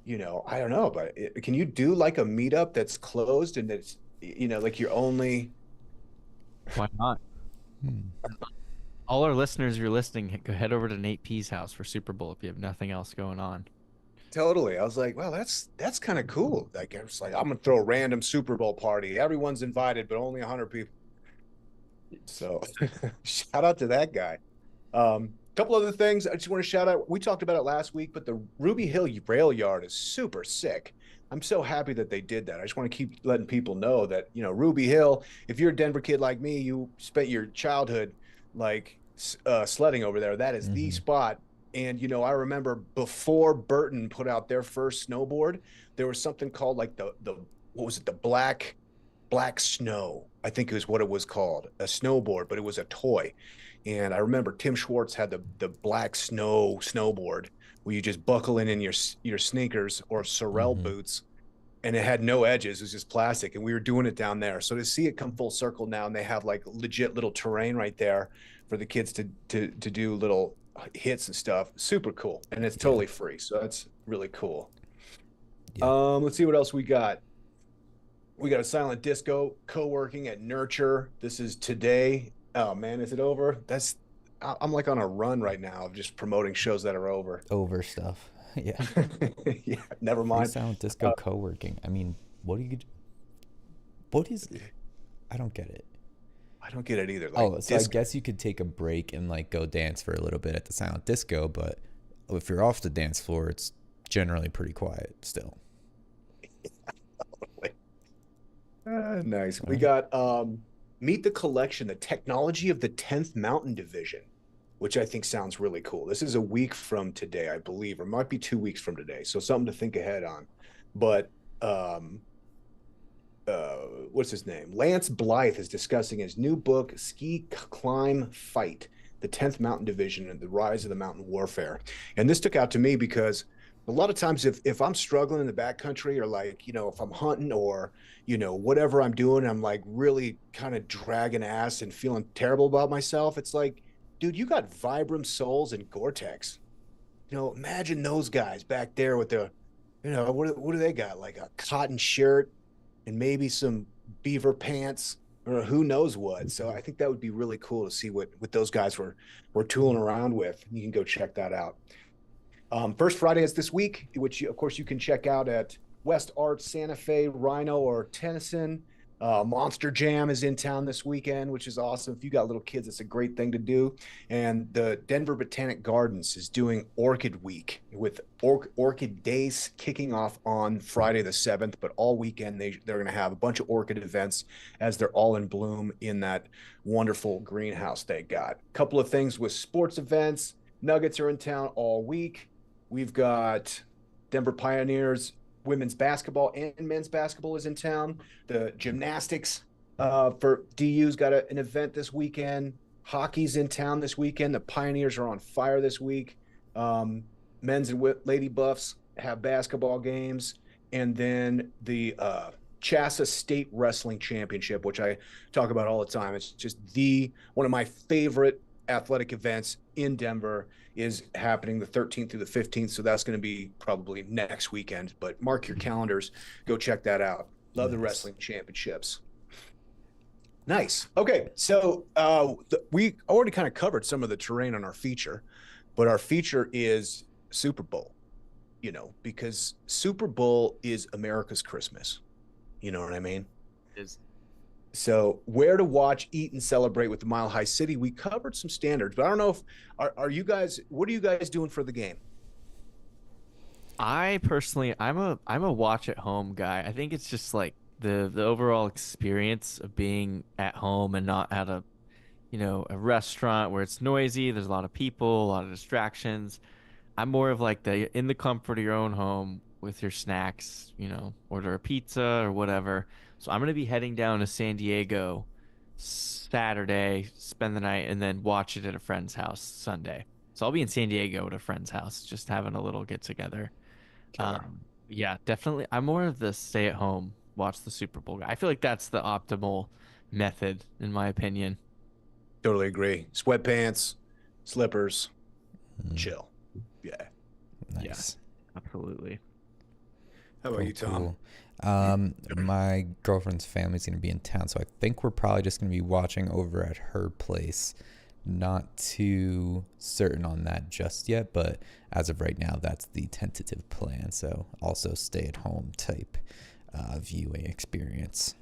I don't know, but can you do like a meetup that's closed and it's like you're only? Why not? All our listeners, if you're listening, go head over to Nate P's house for Super Bowl if you have nothing else going on. Totally. I was like, well, that's kind of cool. Like, I was like, I'm gonna throw a random Super Bowl party. Everyone's invited, but only 100 people. So shout out to that guy. Couple other things I just want to shout out. We talked about it last week, but the Ruby Hill rail yard is super sick. I'm so happy that they did that. I just want to keep letting people know that, Ruby Hill, if you're a Denver kid like me, you spent your childhood like sledding over there. That is the spot. And, I remember before Burton put out their first snowboard, there was something called like what was it? The black snow, I think is what it was called, a snowboard, but it was a toy. And I remember Tim Schwartz had the black snow snowboard where you just buckle in your sneakers or Sorel boots, and it had no edges. It was just plastic. And we were doing it down there. So to see it come full circle now, and they have like legit little terrain right there for the kids to do little hits and stuff, super cool. And it's totally free. So that's really cool. Let's see what else we got. We got a silent disco co-working at Nurture. This is today. Oh man, is it over? I'm like on a run right now of just promoting shows that are over. Over stuff. Yeah. Yeah, never mind. Silent disco co-working. I mean, what is I don't get it. I don't get it either. Like, so I guess you could take a break and like go dance for a little bit at the silent disco, but if you're off the dance floor, it's generally pretty quiet still. Nice. We got Meet the Collection, the technology of the 10th Mountain Division, which I think sounds really cool. This is a week from today, I believe, or might be 2 weeks from today. So something to think ahead on. But what's his name? Lance Blythe is discussing his new book, Ski Climb Fight, the 10th Mountain Division and the Rise of the Mountain Warfare. And this took out to me because a lot of times if I'm struggling in the backcountry, or like, if I'm hunting or, whatever I'm doing, I'm like really kind of dragging ass and feeling terrible about myself. It's like, dude, you got Vibram soles and Gore-Tex. Imagine those guys back there with the, what do they got? Like a cotton shirt and maybe some beaver pants or who knows what. So I think that would be really cool to see what those guys were tooling around with. You can go check that out. First Friday is this week, which of course you can check out at West Arts, Santa Fe, Rhino, or Tennyson. Monster Jam is in town this weekend, which is awesome. If you got little kids, it's a great thing to do. And the Denver Botanic Gardens is doing Orchid Week with Orchid Days kicking off on Friday the 7th, but all weekend they're going to have a bunch of orchid events as they're all in bloom in that wonderful greenhouse they got. A couple of things with sports events. Nuggets are in town all week. We've got Denver Pioneers women's basketball and men's basketball is in town. The gymnastics for DU's got an event this weekend. Hockey's in town this weekend. The Pioneers are on fire this week. Um, Men's and Lady Buffs have basketball games, and then the Chassa State Wrestling Championship, which I talk about all the time. It's just the one of my favorite athletic events in Denver is happening the 13th through the 15th. So that's going to be probably next weekend. But mark your calendars. Go check that out. Love the wrestling championships. Nice. Okay, so we already kind of covered some of the terrain on our feature, but our feature is Super Bowl, because Super Bowl is America's Christmas. You know what I mean? Is So where to watch, eat, and celebrate with the Mile High City. We covered some standards, but I don't know if are you guys, what are you guys doing for the game? I personally, I'm a watch at home guy. I think it's just like the overall experience of being at home and not at a restaurant where it's noisy, there's a lot of people, a lot of distractions. I'm more of like the in the comfort of your own home with your snacks, order a pizza or whatever. So I'm gonna be heading down to San Diego Saturday, spend the night, and then watch it at a friend's house Sunday. So I'll be in San Diego at a friend's house, just having a little get together. Killer. Yeah, definitely. I'm more of the stay at home, watch the Super Bowl guy. I feel like that's the optimal method, in my opinion. Totally agree. Sweatpants, slippers, Mm, chill. Yeah. nice. Absolutely. How about you, Tom? Cool. My girlfriend's family's gonna be in town, so I think we're probably just gonna be watching over at her place. Not too certain on that just yet, but as of right now, that's the tentative plan. So also stay at home type viewing experience.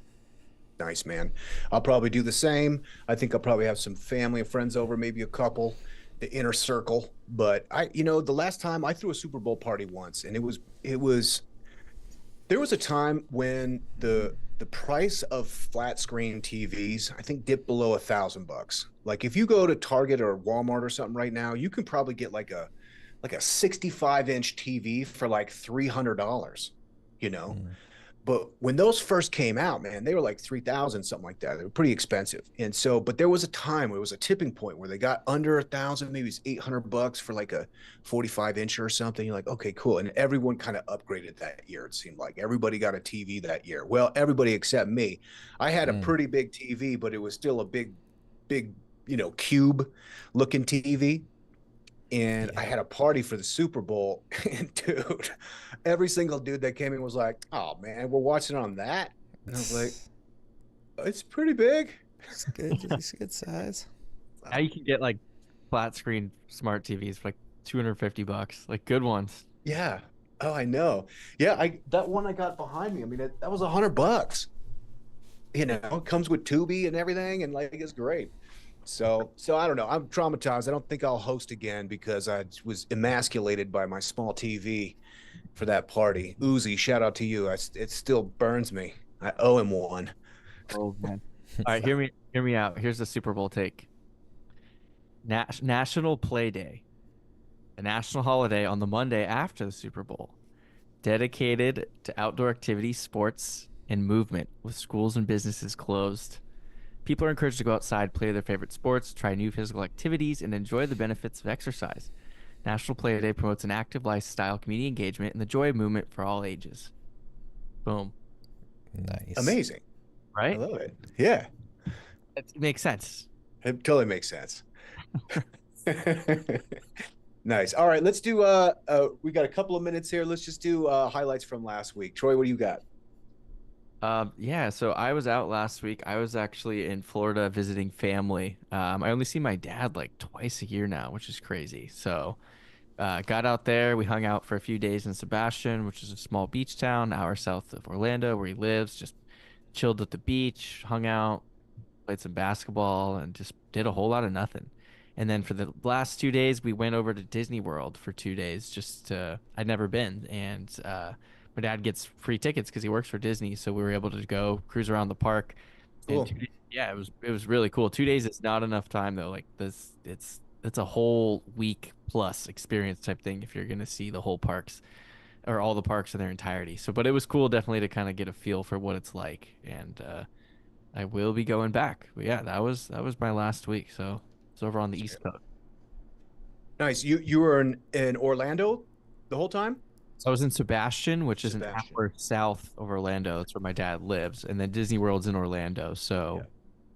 Nice, man. I'll probably do the same. I think I'll probably have some family and friends over, maybe a couple, the inner circle. But the last time I threw a Super Bowl party once, and there was a time when the price of flat screen TVs, I think, dipped below $1,000. Like if you go to Target or Walmart or something right now, you can probably get like a 65-inch TV for like $300, you know? Mm, But when those first came out, man, they were like 3,000, something like that. They were pretty expensive. And so, but there was a time where it was a tipping point where they got under 1,000, maybe it's $800 for like a 45 inch or something. You're like, okay, cool. And everyone kind of upgraded that year. It seemed like everybody got a TV that year. Well, everybody except me. I had a mm, pretty big TV, but it was still a big, cube looking TV. And I yeah. had a party for the Super Bowl, and dude, every single dude that came in was like, "Oh man, we're watching on that," and I was like, "It's pretty big." It's good. It's good size. Now you can get like flat screen smart TVs for like $250, like good ones. Yeah. Oh, I know. Yeah, I that one I got behind me. I mean, that was $100. It comes with Tubi and everything, and like it's great. So I don't know. I'm traumatized. I don't think I'll host again because I was emasculated by my small TV for that party. Uzi, shout out to you. It still burns me. I owe him one. Oh man. All right, hear me out. Here's the Super Bowl take. National Play Day, a national holiday on the Monday after the Super Bowl, dedicated to outdoor activities, sports, and movement, with schools and businesses closed. People are encouraged to go outside, play their favorite sports, try new physical activities, and enjoy the benefits of exercise. National Play Day promotes an active lifestyle, community engagement, and the joy of movement for all ages. Boom. Nice. Amazing. I Right? love it. Yeah, It makes sense. it totally makes sense. Nice. All right, let's do we got a couple of minutes here. Let's just do highlights from last week. Troy, what do you got? Yeah, so I was out last week. I was actually in Florida visiting family. I only see my dad like twice a year now, which is crazy. So, got out there. We hung out for a few days in Sebastian, which is a small beach town, an hour south of Orlando, where he lives. Just chilled at the beach, hung out, played some basketball, and just did a whole lot of nothing. And then for the last 2 days, we went over to Disney World for 2 days. I'd never been, and my dad gets free tickets because he works for Disney, so we were able to go cruise around the park. And Cool. 2 days, yeah, it was really cool. 2 days is not enough time though. Like this, it's a whole week plus experience type thing if you're gonna see the whole parks or all the parks in their entirety. So, but it was cool definitely to kind of get a feel for what it's like, and I will be going back. But yeah, that was my last week. So It's over on the East Coast. Nice. You were in Orlando the whole time? So I was in Sebastian, which is an Sebastian. hour south of Orlando. That's where my dad lives, and then Disney World's in Orlando. So Yeah.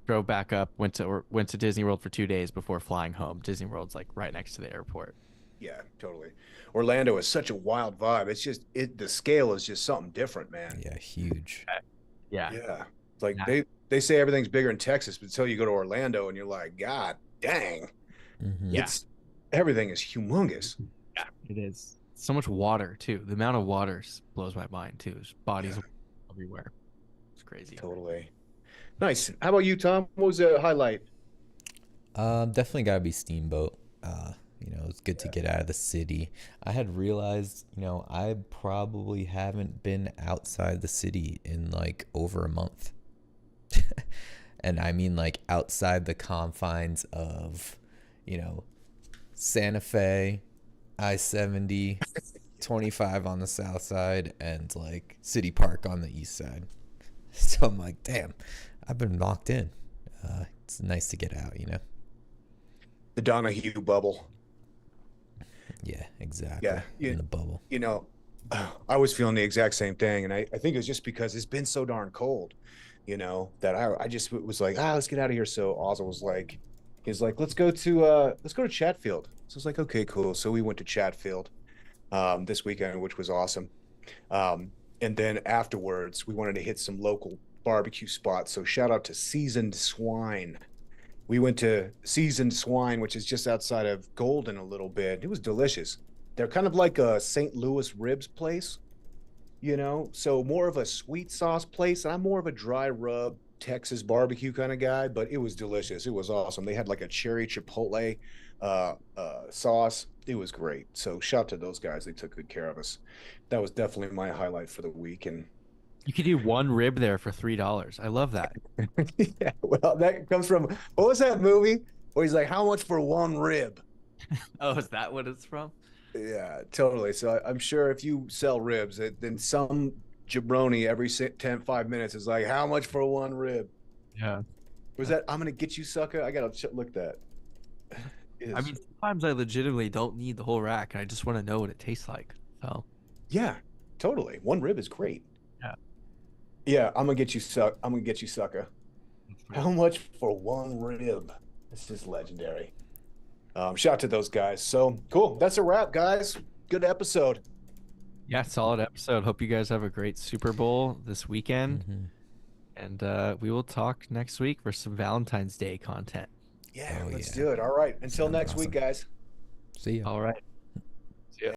drove back up, went to Disney World for 2 days before flying home. Disney World's like right next to the airport. Yeah, totally. Orlando is such a wild vibe. It's just the scale is just something different, man. Yeah, huge. Yeah. Yeah. It's like Yeah. they say everything's bigger in Texas, but until you go to Orlando and you're like, God dang. Mhm. Yeah. It's everything is humongous. Yeah, it is. So much water too. The amount of water blows my mind too. There's bodies Yeah. everywhere. It's crazy. Totally. Nice. How about you, Tom? What was the highlight? Definitely gotta be Steamboat. It's good to Yeah. get out of the city. I had realized, I probably haven't been outside the city in like over a month. And I mean like outside the confines of, Santa Fe, I-70, 25 on the south side, and like City Park on the east side. So I'm like, damn, I've been locked in. It's nice to get out, The Donahue bubble. Yeah, exactly. Yeah. In the bubble. I was feeling the exact same thing. And I think it was just because it's been so darn cold, that I just was like, let's get out of here. So Ozzy was like, he's like, let's go to Chatfield. So I was like, okay, cool. So we went to Chatfield this weekend, which was awesome. And then afterwards, we wanted to hit some local barbecue spots. So shout out to Seasoned Swine. We went to Seasoned Swine, which is just outside of Golden a little bit. It was delicious. They're kind of like a St. Louis ribs place, so more of a sweet sauce place. And I'm more of a dry rub Texas barbecue kind of guy, but it was delicious. It was awesome. They had like a cherry chipotle sauce. It was great. So shout out to those guys. They took good care of us. That was definitely my highlight for the week. And You could do one rib there for $3. I love that. yeah, well, that comes from what was that movie where he's like, how much for one rib? Oh, is that what it's from? Yeah, totally. So I'm sure if you sell ribs, then some jabroni every 5 minutes is like, how much for one rib? Yeah. Was that I'm gonna get you, sucker? I gotta look that. I mean, sometimes I legitimately don't need the whole rack, and I just want to know what it tastes like. So yeah, totally. One rib is great. Yeah. Yeah, I'm gonna get you, sucker. How much for one rib? It's just legendary. Shout out to those guys. So cool. That's a wrap, guys. Good episode. Yeah, solid episode. Hope you guys have a great Super Bowl this weekend. Mhm. And we will talk next week for some Valentine's Day content. Yeah, Oh, let's yeah. do it. All right. Until Sounds next week, awesome. guys. See ya. All right.